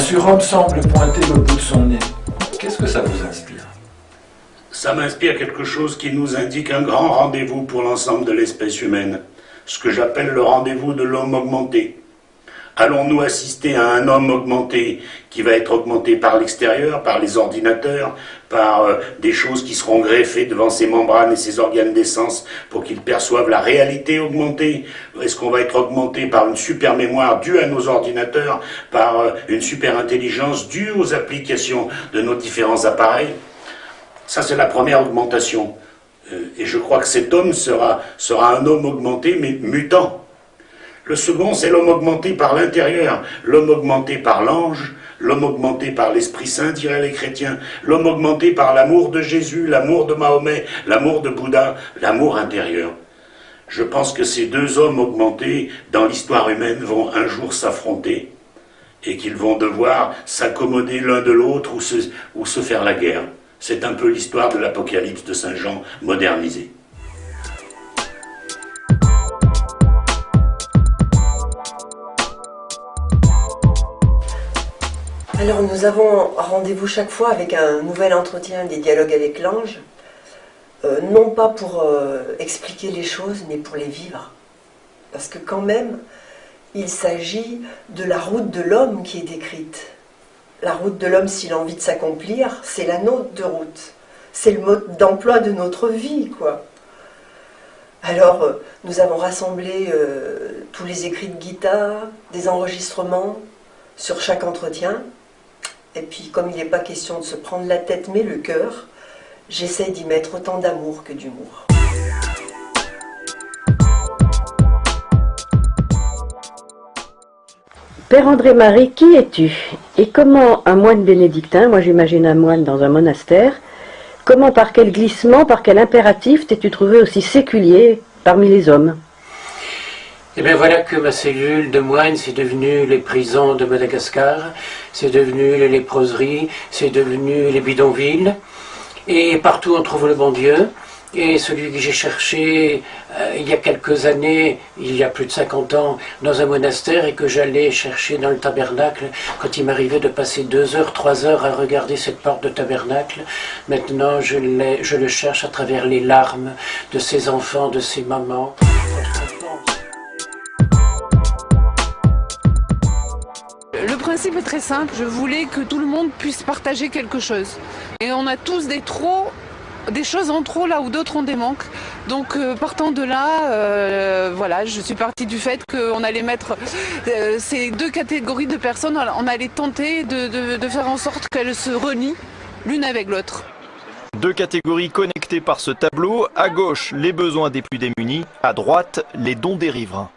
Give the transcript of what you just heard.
surhomme semble pointer le bout de son nez. Qu'est-ce que ça vous inspire? Ça m'inspire quelque chose qui nous indique un grand rendez-vous pour l'ensemble de l'espèce humaine, ce que j'appelle le rendez-vous de l'homme augmenté. Allons-nous assister à un homme augmenté qui va être augmenté par l'extérieur, par les ordinateurs, par des choses qui seront greffées devant ses membranes et ses organes d'essence pour qu'il perçoive la réalité augmentée? Est-ce qu'on va être augmenté par une super mémoire due à nos ordinateurs, par une super intelligence due aux applications de nos différents appareils? Ça, c'est la première augmentation. Et je crois que cet homme sera un homme augmenté, mais mutant. Le second, c'est l'homme augmenté par l'intérieur, l'homme augmenté par l'ange, l'homme augmenté par l'Esprit Saint, diraient les chrétiens, l'homme augmenté par l'amour de Jésus, l'amour de Mahomet, l'amour de Bouddha, l'amour intérieur. Je pense que ces deux hommes augmentés, dans l'histoire humaine, vont un jour s'affronter et qu'ils vont devoir s'accommoder l'un de l'autre ou se faire la guerre. C'est un peu l'histoire de l'Apocalypse de Saint Jean modernisée. Alors nous avons rendez-vous chaque fois avec un nouvel entretien des dialogues avec l'ange, non pas pour expliquer les choses, mais pour les vivre. Parce que quand même, il s'agit de la route de l'homme qui est décrite. La route de l'homme, s'il a envie de s'accomplir, c'est la nôtre de route. C'est le mode d'emploi de notre vie, quoi. Alors, nous avons rassemblé tous les écrits de Gita, des enregistrements sur chaque entretien. Et puis, comme il n'est pas question de se prendre la tête, mais le cœur, j'essaie d'y mettre autant d'amour que d'humour. Père André-Marie, qui es-tu? Et comment un moine bénédictin, moi j'imagine un moine dans un monastère, comment, par quel glissement, par quel impératif t'es-tu trouvé aussi séculier parmi les hommes? Et bien voilà que ma cellule de moine, c'est devenu les prisons de Madagascar, c'est devenu les léproseries, c'est devenu les bidonvilles, et partout on trouve le bon Dieu. Et celui que j'ai cherché il y a quelques années, il y a plus de 50 ans, dans un monastère et que j'allais chercher dans le tabernacle, quand il m'arrivait de passer 2 heures, 3 heures à regarder cette porte de tabernacle, maintenant je le cherche à travers les larmes de ses enfants, de ses mamans. Le principe est très simple, je voulais que tout le monde puisse partager quelque chose. Et on a tous des choses en trop là où d'autres ont des manques. Donc partant de là, voilà, je suis partie du fait qu'on allait mettre ces deux catégories de personnes, on allait tenter de faire en sorte qu'elles se relient l'une avec l'autre. Deux catégories connectées par ce tableau, à gauche les besoins des plus démunis, à droite les dons des riverains.